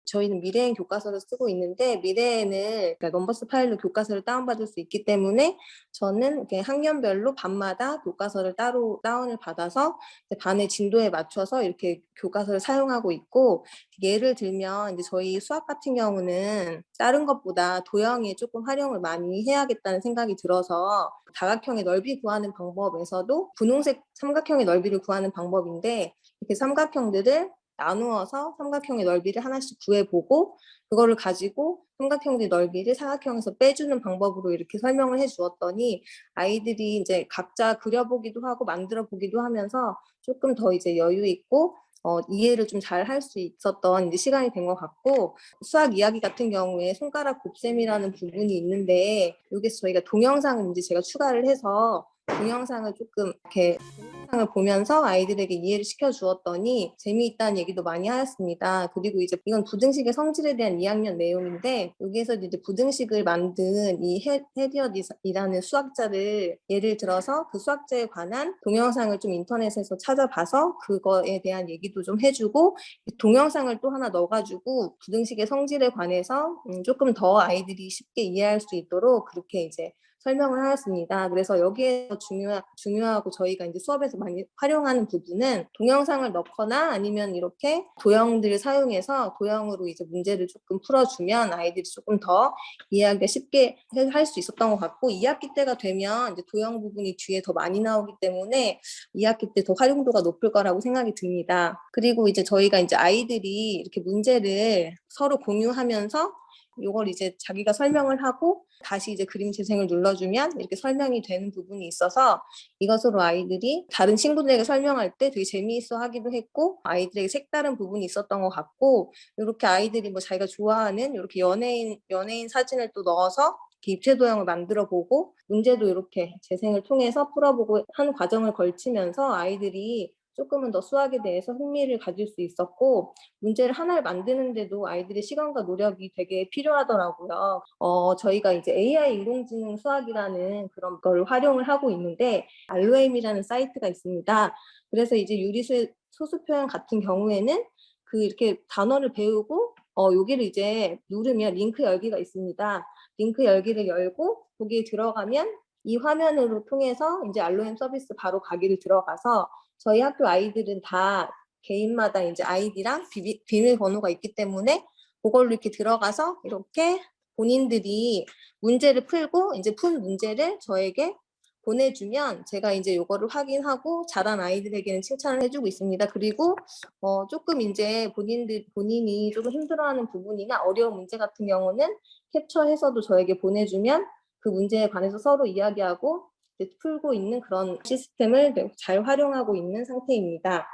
저희는 미래엔 교과서를 쓰고 있는데 미래에는 그러니까 넘버스 파일로 교과서를 다운받을 수 있기 때문에 저는 이렇게 학년별로 반마다 교과서를 따로 다운을 받아서 반의 진도에 맞춰서 이렇게 교과서를 사용하고 있고 예를 들면 이제 저희 수학 같은 경우는 다른 것보다 도형에 조금 활용을 많이 해야겠다는 생각이 들어서 다각형의 넓이 구하는 방법에서도 분홍색 삼각형의 넓이를 구하는 방법인데 이렇게 삼각형들을 나누어서 삼각형의 넓이를 하나씩 구해보고 그거를 가지고 삼각형의 넓이를 사각형에서 빼주는 방법으로 이렇게 설명을 해주었더니 아이들이 이제 각자 그려보기도 하고 만들어 보기도 하면서 조금 더 이제 여유 있고 이해를 좀 잘 할 수 있었던 이제 시간이 된 것 같고 수학 이야기 같은 경우에 손가락 곱셈이라는 부분이 있는데 여기서 저희가 동영상을 이제 제가 추가를 해서 동영상을 조금 이렇게 동영상을 보면서 아이들에게 이해를 시켜주었더니 재미있다는 얘기도 많이 하였습니다. 그리고 이제 이건 부등식의 성질에 대한 2학년 내용인데 여기에서 이제 부등식을 만든 이 헤디엇이라는 수학자를 예를 들어서 그 수학자에 관한 동영상을 좀 인터넷에서 찾아봐서 그거에 대한 얘기도 좀 해주고 동영상을 또 하나 넣어가지고 부등식의 성질에 관해서 조금 더 아이들이 쉽게 이해할 수 있도록 그렇게 이제 설명을 하였습니다. 그래서 여기에서 중요하고 저희가 이제 수업에서 많이 활용하는 부분은 동영상을 넣거나 아니면 이렇게 도형들을 사용해서 도형으로 이제 문제를 조금 풀어주면 아이들이 조금 더 이해하기가 쉽게 할 수 있었던 것 같고 2학기 때가 되면 이제 도형 부분이 뒤에 더 많이 나오기 때문에 2학기 때 더 활용도가 높을 거라고 생각이 듭니다. 그리고 이제 저희가 이제 아이들이 이렇게 문제를 서로 공유하면서 이걸 이제 자기가 설명을 하고 다시 이제 그림 재생을 눌러주면 이렇게 설명이 되는 부분이 있어서 이것으로 아이들이 다른 친구들에게 설명할 때 되게 재미있어 하기도 했고 아이들에게 색다른 부분이 있었던 것 같고 이렇게 아이들이 뭐 자기가 좋아하는 이렇게 연예인 사진을 또 넣어서 입체 도형을 만들어 보고 문제도 이렇게 재생을 통해서 풀어보고 하는 과정을 걸치면서 아이들이 조금은 더 수학에 대해서 흥미를 가질 수 있었고 문제를 하나를 만드는데도 아이들의 시간과 노력이 되게 필요하더라고요. 저희가 이제 AI 인공지능 수학이라는 그런 걸 활용을 하고 있는데 알로엠이라는 사이트가 있습니다. 그래서 이제 유리수 소수 표현 같은 경우에는 그 이렇게 단어를 배우고 여기를 이제 누르면 링크 열기가 있습니다. 링크 열기를 열고 거기에 들어가면 이 화면으로 통해서 이제 알로엠 서비스 바로 가기를 들어가서 저희 학교 아이들은 다 개인마다 이제 아이디랑 비밀번호가 있기 때문에 그걸로 이렇게 들어가서 이렇게 본인들이 문제를 풀고 이제 푼 문제를 저에게 보내주면 제가 이제 요거를 확인하고 잘한 아이들에게는 칭찬을 해주고 있습니다. 그리고 조금 이제 본인이 조금 힘들어하는 부분이나 어려운 문제 같은 경우는 캡처해서도 저에게 보내주면 그 문제에 관해서 서로 이야기하고 풀고 있는 그런 시스템을 잘 활용하고 있는 상태입니다.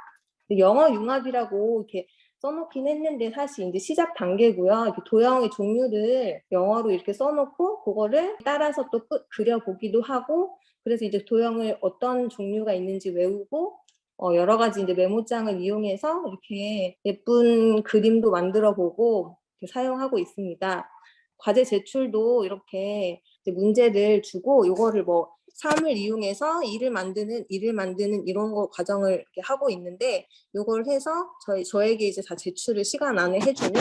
영어 융합이라고 이렇게 써놓긴 했는데 사실 이제 시작 단계고요. 이렇게 도형의 종류를 영어로 이렇게 써놓고 그거를 따라서 또 그려보기도 하고 그래서 이제 도형을 어떤 종류가 있는지 외우고 여러 가지 이제 메모장을 이용해서 이렇게 예쁜 그림도 만들어 보고 사용하고 있습니다. 과제 제출도 이렇게 이제 문제를 주고 이거를 뭐 3을 이용해서 일을 만드는 이런 거 과정을 이렇게 하고 있는데 이걸 해서 저에게 이제 다 제출을 시간 안에 해주면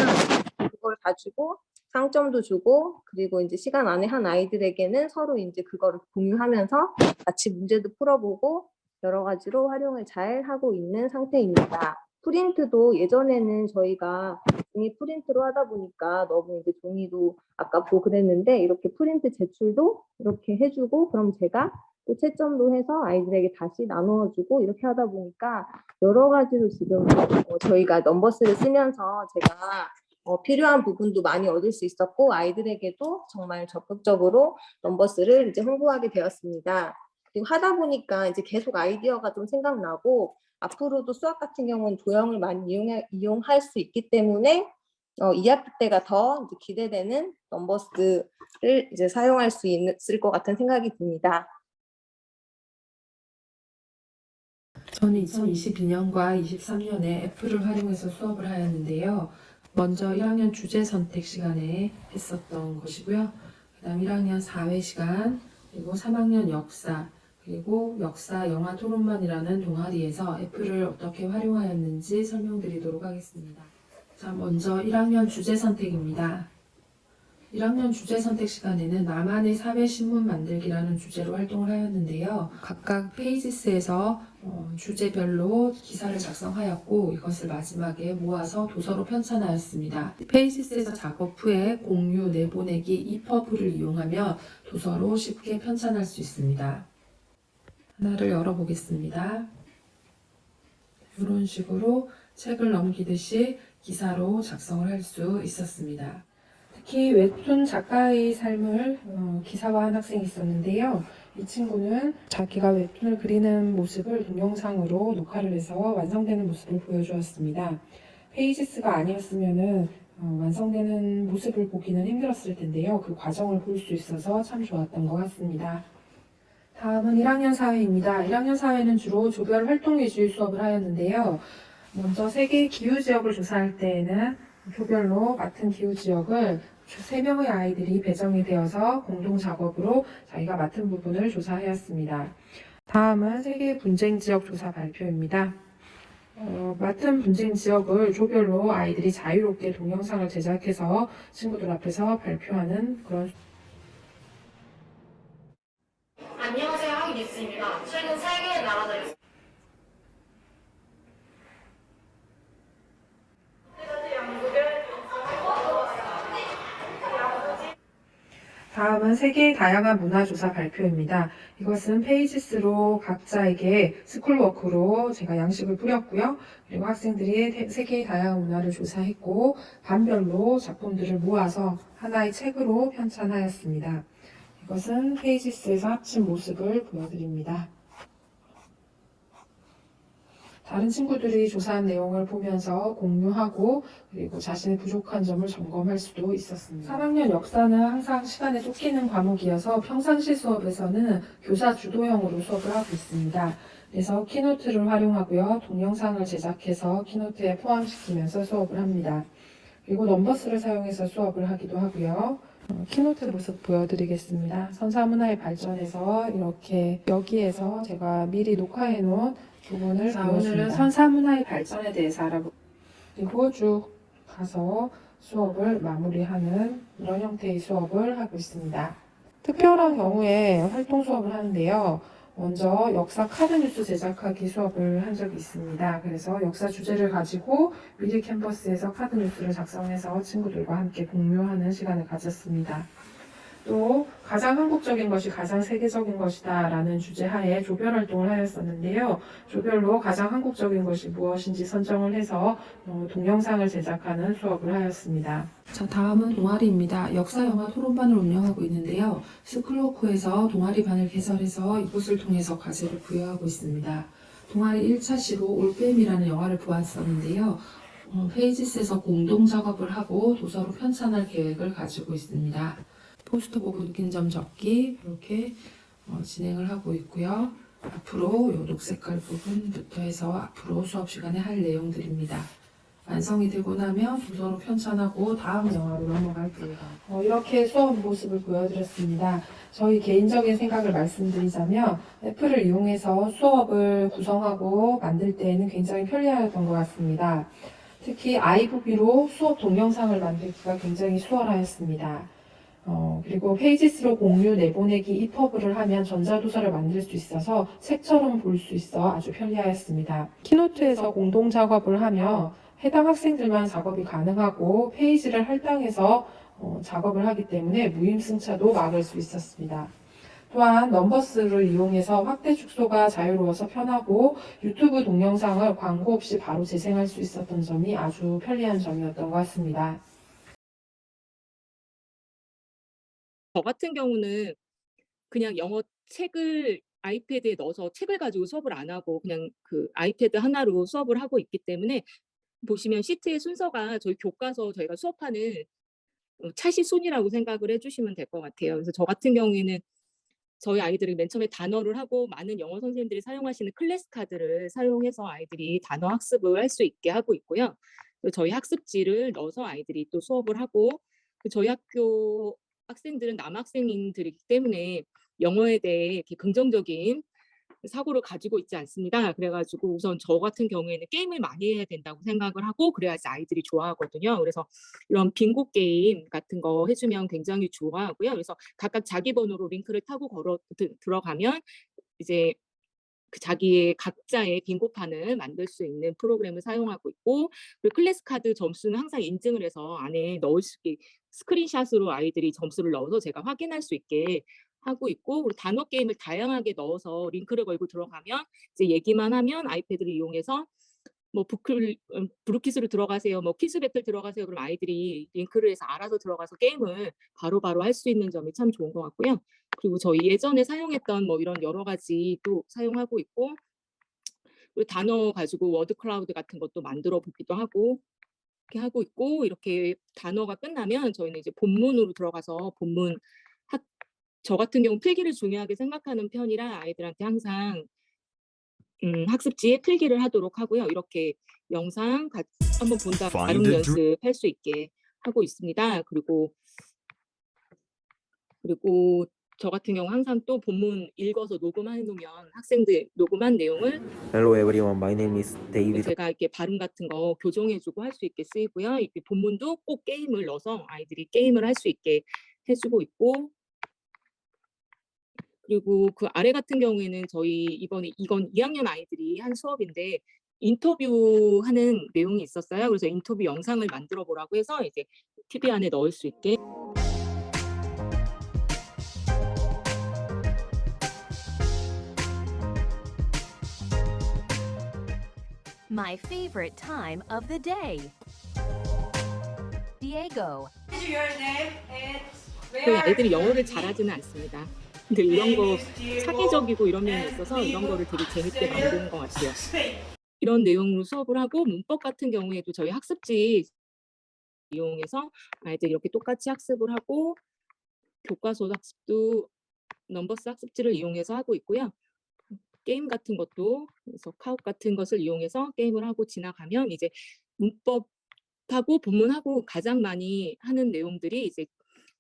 그걸 가지고 상점도 주고 그리고 이제 시간 안에 한 아이들에게는 서로 이제 그거를 공유하면서 같이 문제도 풀어보고 여러 가지로 활용을 잘 하고 있는 상태입니다. 프린트도 예전에는 저희가 종이 프린트로 하다 보니까 너무 이제 종이도 아깝고 그랬는데 이렇게 프린트 제출도 이렇게 해주고 그럼 제가 또 채점도 해서 아이들에게 다시 나누어주고 이렇게 하다 보니까 여러 가지로 지금 저희가 넘버스를 쓰면서 제가 필요한 부분도 많이 얻을 수 있었고 아이들에게도 정말 적극적으로 넘버스를 이제 홍보하게 되었습니다. 그리고 하다 보니까 이제 계속 아이디어가 좀 생각나고 앞으로도 수학 같은 경우는 도형을 많이 이용할 수 있기 때문에 2학기 때가 더 이제 기대되는 넘버스를 이제 사용할 수 있을 것 같은 생각이 듭니다. 저는 2022년과 23년에 애플을 활용해서 수업을 하였는데요. 먼저 1학년 주제 선택 시간에 했었던 것이고요. 그 다음 1학년 4회 시간, 그리고 3학년 역사, 그리고 역사 영화 토론반이라는 동아리에서 애플을 어떻게 활용하였는지 설명드리도록 하겠습니다. 자, 먼저 1학년 주제 선택입니다. 1학년 주제 선택 시간에는 나만의 사회 신문 만들기라는 주제로 활동을 하였는데요. 각각 페이지스에서 주제별로 기사를 작성하였고 이것을 마지막에 모아서 도서로 편찬하였습니다. 페이지스에서 작업 후에 공유, 내보내기, EPUB을 이용하며 도서로 쉽게 편찬할 수 있습니다. 하나를 열어보겠습니다. 이런 식으로 책을 넘기듯이 기사로 작성을 할 수 있었습니다. 특히 웹툰 작가의 삶을 기사화한 학생이 있었는데요. 이 친구는 자기가 웹툰을 그리는 모습을 동영상으로 녹화를 해서 완성되는 모습을 보여주었습니다. 페이지스가 아니었으면 완성되는 모습을 보기는 힘들었을 텐데요. 그 과정을 볼 수 있어서 참 좋았던 것 같습니다. 다음은 1학년 사회입니다. 1학년 사회는 주로 조별 활동 위주의 수업을 하였는데요. 먼저 세계 기후지역을 조사할 때에는 조별로 맡은 기후지역을 3명의 아이들이 배정이 되어서 공동 작업으로 자기가 맡은 부분을 조사하였습니다. 다음은 세계 분쟁지역 조사 발표입니다. 맡은 분쟁지역을 조별로 아이들이 자유롭게 동영상을 제작해서 친구들 앞에서 발표하는 그런. 안녕하세요, 하기뉴스입니다. 최근 세계의 나라들에서 다음은 세계의 다양한 문화조사 발표입니다. 이것은 페이지스로 각자에게 스쿨워크로 제가 양식을 뿌렸고요. 그리고 학생들이 세계의 다양한 문화를 조사했고 반별로 작품들을 모아서 하나의 책으로 편찬하였습니다. 이것은 페이지스에서 합친 모습을 보여드립니다. 다른 친구들이 조사한 내용을 보면서 공유하고 그리고 자신의 부족한 점을 점검할 수도 있었습니다. 3학년 역사는 항상 시간에 쫓기는 과목이어서 평상시 수업에서는 교사 주도형으로 수업을 하고 있습니다. 그래서 키노트를 활용하고요. 동영상을 제작해서 키노트에 포함시키면서 수업을 합니다. 그리고 넘버스를 사용해서 수업을 하기도 하고요. 키노트 모습 보여드리겠습니다. 선사문화의 발전에서 이렇게 여기에서 제가 미리 녹화해 놓은 부분을 보여줍니다. 오늘은 선사문화의 발전에 대해서 그리고 쭉 가서 수업을 마무리하는 이런 형태의 수업을 하고 있습니다. 특별한 경우에 활동 수업을 하는데요. 먼저 역사 카드 뉴스 제작하기 수업을 한 적이 있습니다. 그래서 역사 주제를 가지고 미리 캔버스에서 카드 뉴스를 작성해서 친구들과 함께 공유하는 시간을 가졌습니다. 또 가장 한국적인 것이 가장 세계적인 것이다 라는 주제 하에 조별 활동을 하였었는데요. 조별로 가장 한국적인 것이 무엇인지 선정을 해서 동영상을 제작하는 수업을 하였습니다. 자, 다음은 동아리입니다. 역사 영화 토론반을 운영하고 있는데요. 스쿨워크에서 동아리반을 개설해서 이곳을 통해서 과제를 부여하고 있습니다. 동아리 1차 시로 올빼미라는 영화를 보았었는데요. 페이지스에서 공동 작업을 하고 도서로 편찬할 계획을 가지고 있습니다. 포스터 보고 느낀 점 적기 이렇게 진행을 하고 있고요. 앞으로 이 녹색깔 부분부터 해서 앞으로 수업 시간에 할 내용들입니다. 완성이 되고 나면 도서로 편찬하고 다음 영화로 넘어갈게요. 이렇게 수업 모습을 보여드렸습니다. 저희 개인적인 생각을 말씀드리자면 애플을 이용해서 수업을 구성하고 만들 때에는 굉장히 편리하였던 것 같습니다. 특히 아이부비로 수업 동영상을 만들기가 굉장히 수월하였습니다. 그리고 페이지스로 공유, 내보내기, EPUB를 하면 전자도서를 만들 수 있어서 책처럼 볼 수 있어 아주 편리하였습니다. 키노트에서 공동 작업을 하며 해당 학생들만 작업이 가능하고 페이지를 할당해서 작업을 하기 때문에 무임승차도 막을 수 있었습니다. 또한 넘버스를 이용해서 확대 축소가 자유로워서 편하고 유튜브 동영상을 광고 없이 바로 재생할 수 있었던 점이 아주 편리한 점이었던 것 같습니다. 저 같은 경우는 그냥 영어 책을 아이패드에 넣어서 책을 가지고 수업을 안 하고 그냥 그 아이패드 하나로 수업을 하고 있기 때문에 보시면 시트의 순서가 저희 교과서 저희가 수업하는 차시 순이라고 생각을 해 주시면 될 것 같아요. 그래서 저 같은 경우에는 저희 아이들이 맨 처음에 단어를 하고 많은 영어 선생님들이 사용하시는 클래스 카드를 사용해서 아이들이 단어 학습을 할 수 있게 하고 있고요. 그리고 저희 학습지를 넣어서 아이들이 또 수업을 하고 저희 학교 학생들은 남학생들이기 때문에 영어에 대해 이렇게 긍정적인 사고를 가지고 있지 않습니다. 그래 가지고 우선 저 같은 경우에는 게임을 많이 해야 된다고 생각을 하고 그래야지 아이들이 좋아하거든요. 그래서 이런 빙고 게임 같은 거 해 주면 굉장히 좋아하고요. 그래서 각각 자기 번호로 링크를 타고 들어가면 이제 그 자기의 각자의 빙고판을 만들 수 있는 프로그램을 사용하고 있고, 그리고 클래스 카드 점수는 항상 인증을 해서 안에 넣을 수 있게 스크린샷으로 아이들이 점수를 넣어서 제가 확인할 수 있게 하고 있고, 그리고 단어 게임을 다양하게 넣어서 링크를 걸고 들어가면 이제 얘기만 하면 아이패드를 이용해서 뭐 브루키스로 들어가세요, 뭐 퀴즈 배틀 들어가세요. 그럼 아이들이 링크를 해서 알아서 들어가서 게임을 바로바로 할 수 있는 점이 참 좋은 것 같고요. 그리고 저희 예전에 사용했던 뭐 이런 여러 가지 또 사용하고 있고, 그리고 단어 가지고 워드 클라우드 같은 것도 만들어 보기도 하고 이렇게 하고 있고, 이렇게 단어가 끝나면 저희는 이제 본문으로 들어가서 본문 저 같은 경우 필기를 중요하게 생각하는 편이라 아이들한테 항상 학습지에 필기를 하도록 하고요. 이렇게 영상 한번 본 다음에 발음 연습할 수 있게 하고 있습니다. 그리고 저 같은 경우 항상 또 본문 읽어서 녹음해 놓으면 학생들 녹음한 내용을 Hello everyone, my name is David. 제가 이렇게 발음 같은 거 교정해 주고 할 수 있게 쓰이고요. 이 본문도 꼭 게임을 넣어서 아이들이 게임을 할 수 있게 해 주고 있고, 그리고 그 아래 같은 경우에는 저희 이건 2학년 아이들이 한 수업인데 인터뷰하는 내용이 있었어요. 그래서 인터뷰 영상을 만들어 보라고 해서 이제 TV 안에 넣을 수 있게. My favorite time of the day. Diego. 저희 아이들이 영어를 잘하지는 않습니다. 근데 이런 거 창의적이고 이런 면이 있어서 이런 거를 되게 재밌게 만드는 것 같아요. 이런 내용으로 수업을 하고, 문법 같은 경우에도 저희 학습지 이용해서 아이들이 이렇게 똑같이 학습을 하고, 교과서 학습도 넘버스 학습지를 이용해서 하고 있고요. 게임 같은 것도 그래서 카웃 같은 것을 이용해서 게임을 하고 지나가면 이제 문법하고 본문하고 가장 많이 하는 내용들이 이제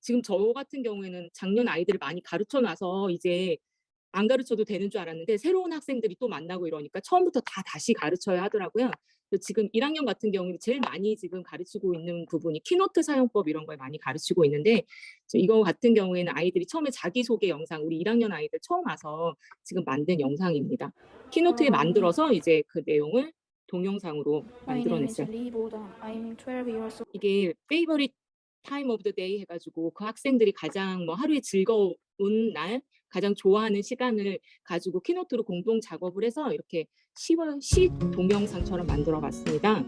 지금 저 같은 경우에는 작년 아이들을 많이 가르쳐 놔서 이제 안 가르쳐도 되는 줄 알았는데 새로운 학생들이 또 만나고 이러니까 처음부터 다시 가르쳐야 하더라고요. 그래서 지금 1학년 같은 경우는 제일 많이 지금 가르치고 있는 부분이 키노트 사용법 이런 걸 많이 가르치고 있는데, 이거 같은 경우에는 아이들이 처음에 자기소개 영상, 우리 1학년 아이들 처음 와서 지금 만든 영상입니다. 키노트에 만들어서 이제 그 내용을 동영상으로 만들어냈어요. 이게 favorite time of the day 해가지고 그 학생들이 가장 뭐 하루의 즐거운 날, 가장 좋아하는 시간을 가지고 키노트로 공동 작업을 해서 이렇게 시 동영상처럼 만들어 봤습니다.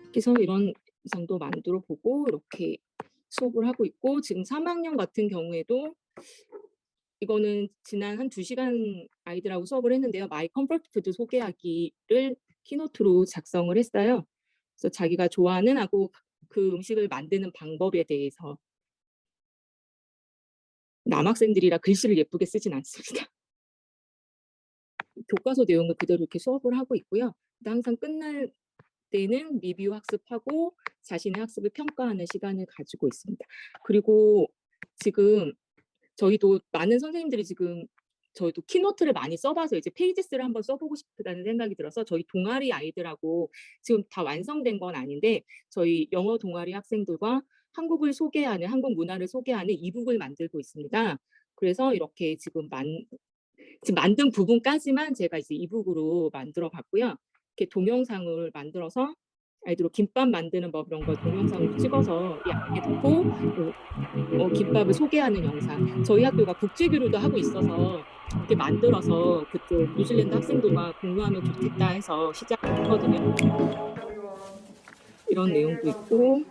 그래서 이런 영상도 만들어 보고 이렇게 수업을 하고 있고, 지금 3학년 같은 경우에도 이거는 지난 한 2시간 아이들하고 수업을 했는데요. 마이 컴포트 푸드 소개하기를 키노트로 작성을 했어요. 그래서 자기가 좋아하는 하고 그 음식을 만드는 방법에 대해서. 남학생들이라 글씨를 예쁘게 쓰진 않습니다. 교과서 내용을 그대로 이렇게 수업을 하고 있고요. 항상 끝날 때는 리뷰 학습하고 자신의 학습을 평가하는 시간을 가지고 있습니다. 그리고 지금 저희도 많은 선생님들이 지금 저희도 키노트를 많이 써봐서 이제 페이지스를 한번 써보고 싶다는 생각이 들어서 저희 동아리 아이들하고 지금 다 완성된 건 아닌데 저희 영어 동아리 학생들과 한국을 소개하는, 한국 문화를 소개하는 이북을 만들고 있습니다. 그래서 이렇게 지금 만든 부분까지만 제가 이제 이북으로 만들어 봤고요. 이렇게 동영상을 만들어서 아이들 김밥 만드는 법 이런 걸 동영상으로 찍어서 이 안에 넣고 김밥을 소개하는 영상. 저희 학교가 국제교류도 하고 있어서 이렇게 만들어서 그때 뉴질랜드 학생들과 공유하면 좋겠다 해서 시작했거든요. 이런 내용도 있고.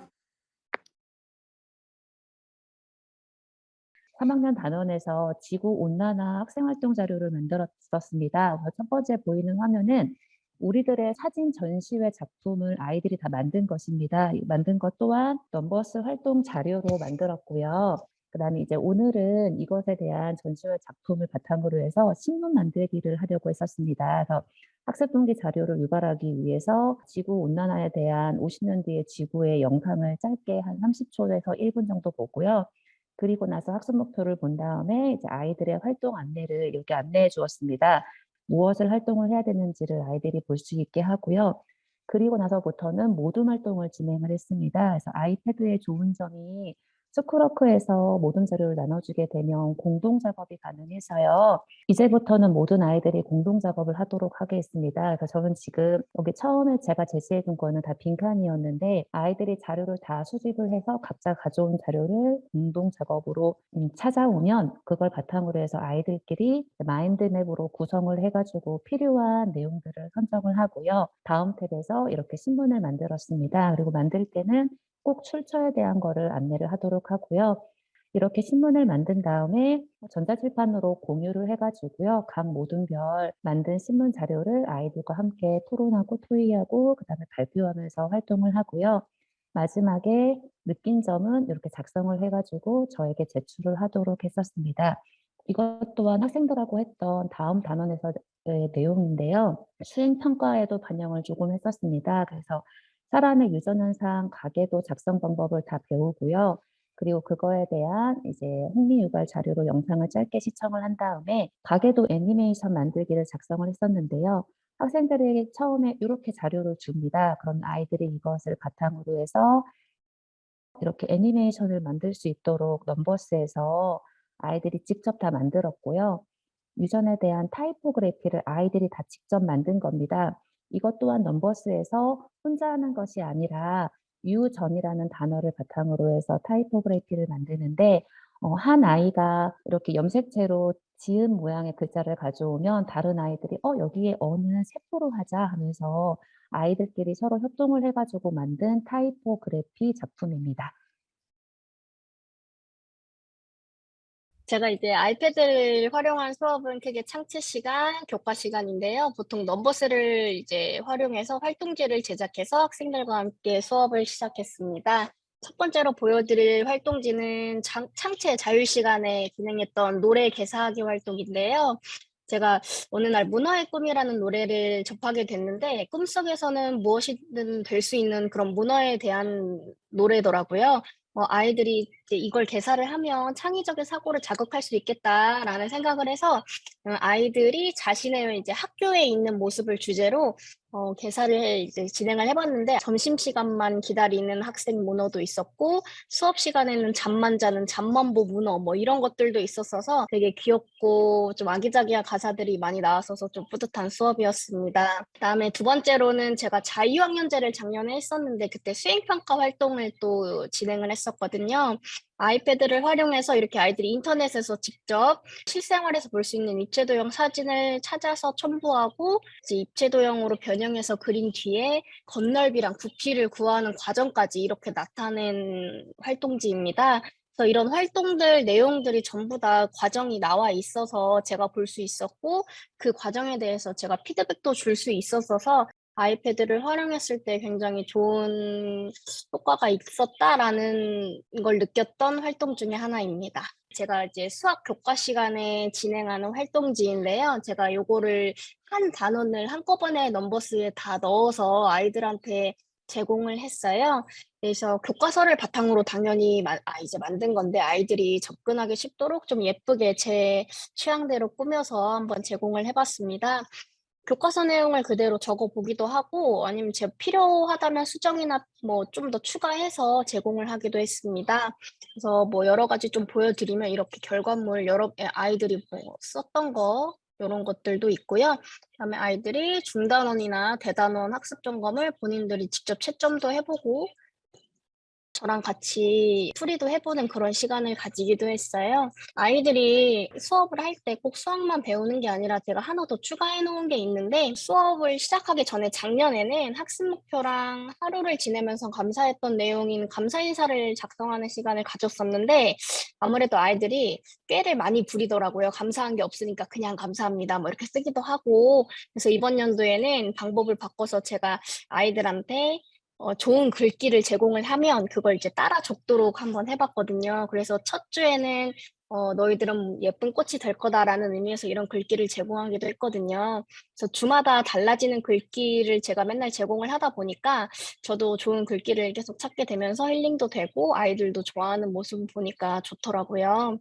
3학년 단원에서 지구온난화 학생활동 자료를 만들었었습니다. 첫 번째 보이는 화면은 우리들의 사진 전시회 작품을 아이들이 다 만든 것입니다. 만든 것 또한 넘버스 활동 자료로 만들었고요. 그다음에 이제 오늘은 이것에 대한 전시회 작품을 바탕으로 해서 신문 만들기를 하려고 했었습니다. 그래서 학습 동기 자료를 유발하기 위해서 지구 온난화에 대한 50년 뒤의 지구의 영상을 짧게 한 30초에서 1분 정도 보고요. 그리고 나서 학습 목표를 본 다음에 이제 아이들의 활동 안내를 이렇게 안내해 주었습니다. 무엇을 활동을 해야 되는지를 아이들이 볼 수 있게 하고요. 그리고 나서부터는 모둠 활동을 진행을 했습니다. 그래서 아이패드의 좋은 점이 스쿨워크에서 모둠 자료를 나눠주게 되면 공동 작업이 가능해서요. 이제부터는 모든 아이들이 공동 작업을 하도록 하겠습니다. 그래서 저는 지금 여기 처음에 제가 제시해 둔 거는 다 빈칸이었는데 아이들이 자료를 다 수집을 해서 각자 가져온 자료를 공동 작업으로 찾아오면 그걸 바탕으로 해서 아이들끼리 마인드맵으로 구성을 해가지고 필요한 내용들을 선정을 하고요. 다음 탭에서 이렇게 신문을 만들었습니다. 그리고 만들 때는 꼭 출처에 대한 거를 안내를 하도록 하고요. 이렇게 신문을 만든 다음에 전자칠판으로 공유를 해가지고요. 각 모둠별 만든 신문 자료를 아이들과 함께 토론하고 토의하고 그다음에 발표하면서 활동을 하고요. 마지막에 느낀 점은 이렇게 작성을 해가지고 저에게 제출을 하도록 했었습니다. 이것 또한 학생들하고 했던 다음 단원에서의 내용인데요. 수행평가에도 반영을 조금 했었습니다. 그래서 사람의 유전현상 가계도 작성 방법을 다 배우고요. 그리고 그거에 대한 이제 흥미 유발 자료로 영상을 짧게 시청을 한 다음에 가계도 애니메이션 만들기를 작성을 했었는데요. 학생들에게 처음에 이렇게 자료를 줍니다. 그럼 아이들이 이것을 바탕으로 해서 이렇게 애니메이션을 만들 수 있도록 넘버스에서 아이들이 직접 다 만들었고요. 유전에 대한 타이포그래피를 아이들이 다 직접 만든 겁니다. 이것 또한 넘버스에서 혼자 하는 것이 아니라 유전이라는 단어를 바탕으로 해서 타이포그래피를 만드는데 한 아이가 이렇게 염색체로 지은 모양의 글자를 가져오면 다른 아이들이 여기에 어는 세포로 하자 하면서 아이들끼리 서로 협동을 해가지고 만든 타이포그래피 작품입니다. 제가 이제 아이패드를 활용한 수업은 크게 창체 시간, 교과 시간인데요. 보통 넘버스를 이제 활용해서 활동지를 제작해서 학생들과 함께 수업을 시작했습니다. 첫 번째로 보여드릴 활동지는 창체 자유 시간에 진행했던 노래 개사하기 활동인데요. 제가 어느 날 문화의 꿈이라는 노래를 접하게 됐는데 꿈속에서는 무엇이든 될 수 있는 그런 문화에 대한 노래더라고요. 아이들이 이제 이걸 개사를 하면 창의적인 사고를 자극할 수 있겠다라는 생각을 해서 아이들이 자신의 이제 학교에 있는 모습을 주제로 개사를 이제 진행을 해봤는데 점심시간만 기다리는 학생 문어도 있었고 수업 시간에는 잠만 자는 잠만보 문어 뭐 이런 것들도 있었어서 되게 귀엽고 좀 아기자기한 가사들이 많이 나와서 좀 뿌듯한 수업이었습니다. 그다음에 두 번째로는 제가 자유학년제를 작년에 했었는데 그때 수행평가 활동을 또 진행을 했었거든요. 아이패드를 활용해서 이렇게 아이들이 인터넷에서 직접 실생활에서 볼 수 있는 입체도형 사진을 찾아서 첨부하고 이제 입체도형으로 변형해서 그린 뒤에 건널비랑 부피를 구하는 과정까지 이렇게 나타낸 활동지입니다. 그래서 이런 활동들 내용들이 전부 다 과정이 나와 있어서 제가 볼 수 있었고 그 과정에 대해서 제가 피드백도 줄 수 있었어서 아이패드를 활용했을 때 굉장히 좋은 효과가 있었다라는 걸 느꼈던 활동 중에 하나입니다. 제가 이제 수학 교과 시간에 진행하는 활동지인데요. 제가 요거를 한 단원을 한꺼번에 넘버스에 다 넣어서 아이들한테 제공을 했어요. 그래서 교과서를 바탕으로 당연히 이제 만든 건데 아이들이 접근하기 쉽도록 좀 예쁘게 제 취향대로 꾸며서 한번 제공을 해봤습니다. 교과서 내용을 그대로 적어보기도 하고 아니면 제가 필요하다면 수정이나 뭐 좀 더 추가해서 제공을 하기도 했습니다. 그래서 뭐 여러 가지 좀 보여드리면 이렇게 결과물 여러 아이들이 뭐 썼던 거 이런 것들도 있고요. 그다음에 아이들이 중단원이나 대단원 학습 점검을 본인들이 직접 채점도 해보고 저랑 같이 풀이도 해보는 그런 시간을 가지기도 했어요. 아이들이 수업을 할 때 꼭 수학만 배우는 게 아니라 제가 하나 더 추가해 놓은 게 있는데 수업을 시작하기 전에 작년에는 학습 목표랑 하루를 지내면서 감사했던 내용인 감사 인사를 작성하는 시간을 가졌었는데 아무래도 아이들이 꾀를 많이 부리더라고요. 감사한 게 없으니까 그냥 감사합니다. 뭐 이렇게 쓰기도 하고 그래서 이번 연도에는 방법을 바꿔서 제가 아이들한테 좋은 글귀를 제공을 하면 그걸 이제 따라 적도록 한번 해봤거든요. 그래서 첫 주에는 너희들은 예쁜 꽃이 될 거다라는 의미에서 이런 글귀를 제공하기도 했거든요. 그래서 주마다 달라지는 글귀를 제가 맨날 제공을 하다 보니까 저도 좋은 글귀를 계속 찾게 되면서 힐링도 되고 아이들도 좋아하는 모습을 보니까 좋더라고요.